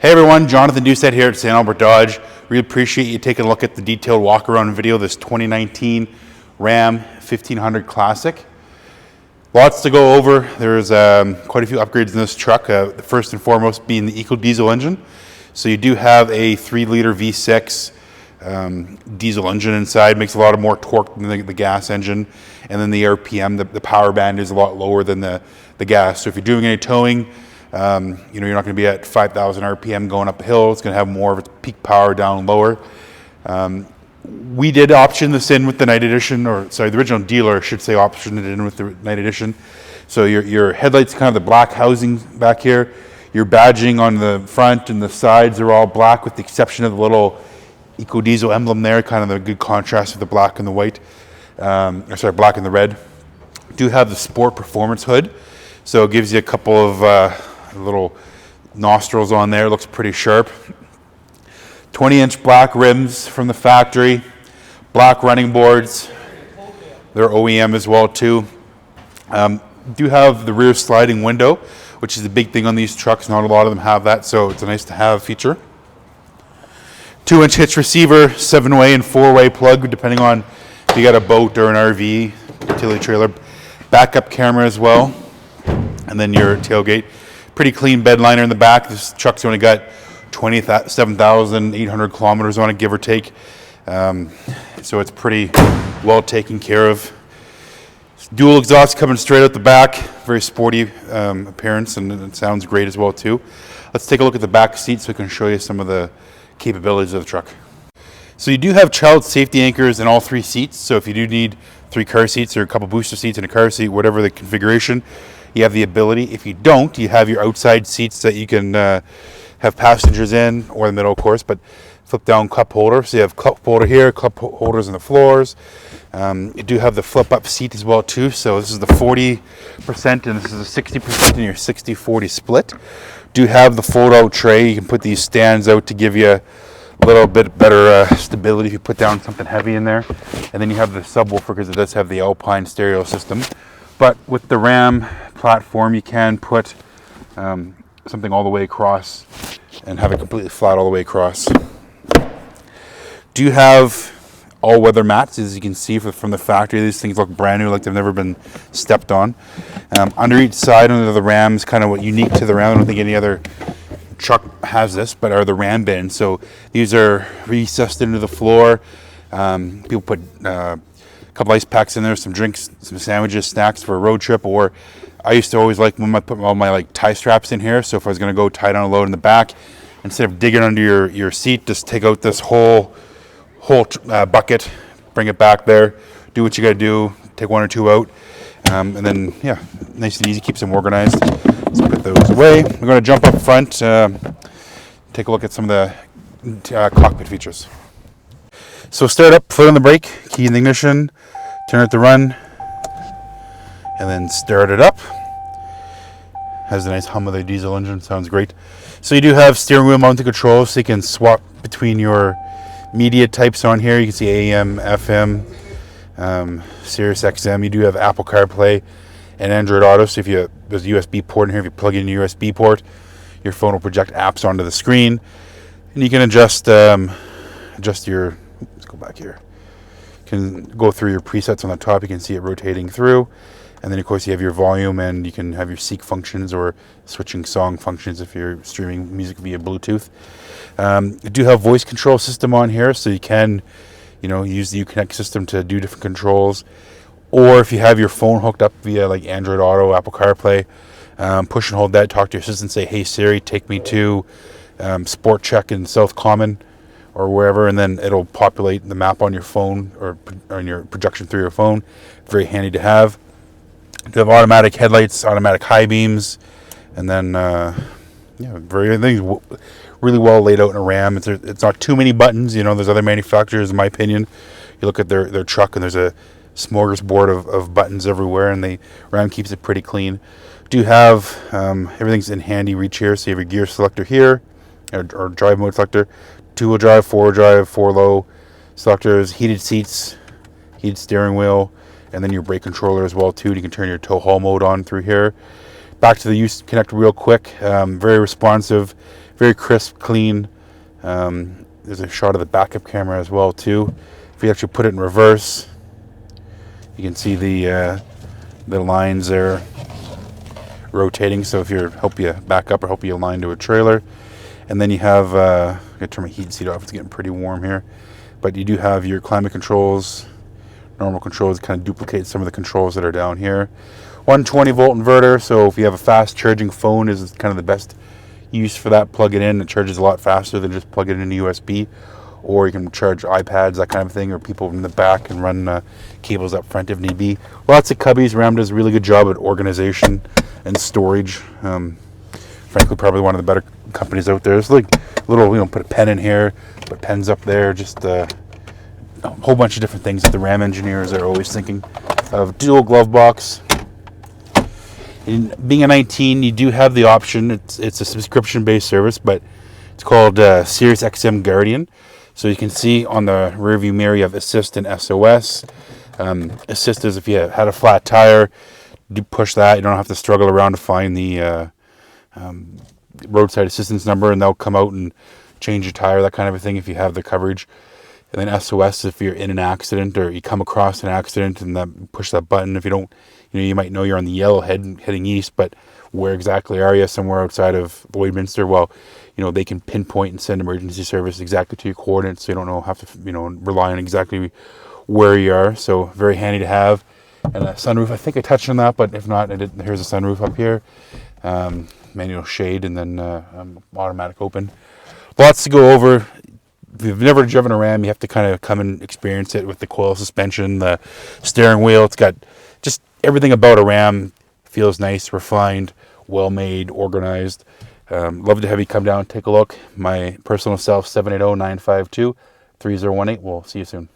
Hey everyone, Jonathan Doucette here at St.Albert Dodge. Really appreciate you taking a look at the detailed walk around video of this 2019 Ram 1500 Classic. Lots to go over. There's quite a few upgrades in this truck. The first and foremost being the EcoDiesel engine. So you do have a 3-liter V6 diesel engine inside. Makes a lot more torque than the gas engine. And then the RPM, the power band is a lot lower than the gas. So if you're doing any towing, you're not going to be at 5,000 RPM going up a hill. It's going to have more of its peak power down lower. We did option this in with the Night Edition, the original dealer should say optioned it in with the Night Edition. So your headlights, kind of the black housing back here. Your badging on the front and the sides are all black with the exception of the little EcoDiesel emblem there, kind of the good contrast with the black and the white. Black and the red. Do have the Sport Performance hood. So it gives you a couple of little nostrils on there. Looks pretty sharp. 20-inch black rims from the factory. Black running boards. They're OEM as well too. Do have the rear sliding window, which is a big thing on these trucks. Not a lot of them have that, so it's a nice to have feature. 2-inch hitch receiver, 7-way and 4-way plug, depending on if you got a boat or an RV, utility trailer. Backup camera as well. And then your tailgate. Pretty clean bed liner in the back. This truck's only got 27,800 kilometers on it, give or take. So it's pretty well taken care of. Dual exhaust coming straight out the back. Very sporty appearance, and it sounds great as well too. Let's take a look at the back seat so we can show you some of the capabilities of the truck. So you do have child safety anchors in all 3 seats. So if you do need 3 car seats or a couple booster seats and a car seat, whatever the configuration, you have the ability. If you don't, you have your outside seats that you can have passengers in, or the middle, of course, but flip down cup holder. So you have cup holder here, cup holders on the floors. You do have the flip up seat as well too. So this is the 40% and this is a 60% in your 60-40 split. Do have the fold out tray. You can put these stands out to give you a little bit better stability if you put down something heavy in there. And then you have the subwoofer because it does have the Alpine stereo system. But with the Ram platform, you can put something all the way across and have it completely flat all the way across. Do you have all-weather mats? As you can see from the factory, these things look brand new, like they've never been stepped on. Under each side, under the Ram, is kind of what unique to the Ram. I don't think any other truck has this, but are the Ram bins. So these are recessed into the floor. People put a couple ice packs in there, some drinks, some sandwiches, snacks for a road trip. Or I used to always like when I put all my tie straps in here. So if I was going to go tie down a load in the back, instead of digging under your seat, just take out this whole bucket, bring it back there, do what you got to do, take 1 or 2 out, and then nice and easy, keeps them organized. Let's put those away. We're going to jump up front, take a look at some of the cockpit features. So start up, foot on the brake, key in the ignition, turn it to run, and then start it up. Has a nice hum of the diesel engine, sounds great. So you do have steering wheel mounted controls, so you can swap between your media types on here. You can see AM, FM, Sirius XM. You do have Apple CarPlay and Android Auto, so there's a USB port in here. If you plug in your USB port, your phone will project apps onto the screen. And you can adjust your, let's go back here. You can go through your presets on the top. You can see it rotating through. And then, of course, you have your volume, and you can have your seek functions or switching song functions if you're streaming music via Bluetooth. You do have voice control system on here, so you can, use the Uconnect system to do different controls. Or if you have your phone hooked up via like Android Auto, Apple CarPlay, push and hold that, talk to your assistant, say, "Hey Siri, take me to Sport Check in South Common," or wherever, and then it'll populate the map on your phone or on your projection through your phone. Very handy to have. You have automatic headlights, automatic high beams, and then everything's really well laid out in a Ram. It's not too many buttons. There's other manufacturers, in my opinion. You look at their truck, and there's a smorgasbord of buttons everywhere, and the Ram keeps it pretty clean. Do have everything's in handy reach here. So you have your gear selector here, or drive mode selector, 2-wheel drive, 4-wheel drive, 4-low selectors, heated seats, heated steering wheel, and then your brake controller as well too. You can turn your tow haul mode on through here. Back to the Use Connect real quick. Very responsive, very crisp, clean. There's a shot of the backup camera as well too. If you actually put it in reverse, you can see the lines there rotating. So if you're help you back up or help you align to a trailer, and then you have I'm gonna turn my heat seat off. It's getting pretty warm here, but you do have your climate controls, normal controls. Kind of duplicate some of the controls that are down here. 120 volt inverter. So if you have a fast charging phone, is kind of the best use for that. Plug it in. It charges a lot faster than just plug it into USB. Or you can charge iPads, that kind of thing, or people in the back and run cables up front if need be. Lots of cubbies. Ram does a really good job at organization and storage. Frankly, probably one of the better companies out there. It's like a little, put a pen in here, put pens up there, just a whole bunch of different things that the Ram engineers are always thinking of. Dual glove box. In being a 19, you do have the option. It's a subscription-based service, but it's called Sirius XM Guardian. So you can see on the rearview mirror you have Assist and SOS. Assist is if you had a flat tire, you push that. You don't have to struggle around to find the roadside assistance number, and they'll come out and change your tire, that kind of a thing, if you have the coverage. And then SOS if you're in an accident or you come across an accident, and that push that button. If you don't, you might know you're on the yellow heading east, but where exactly are you? Somewhere outside of Lloydminster. Well, they can pinpoint and send emergency service exactly to your coordinates, so you don't have to rely on exactly where you are. So very handy to have. And a sunroof. I think I touched on that, but if not, here's a sunroof up here. Manual shade, and then automatic open. Lots to go over. If you've never driven a Ram, you have to kind of come and experience it with the coil suspension, the steering wheel. It's got just everything about a Ram. Feels nice, refined, well made, organized. Love to have you come down and take a look. My personal cell, 780-952-3018. We'll see you soon.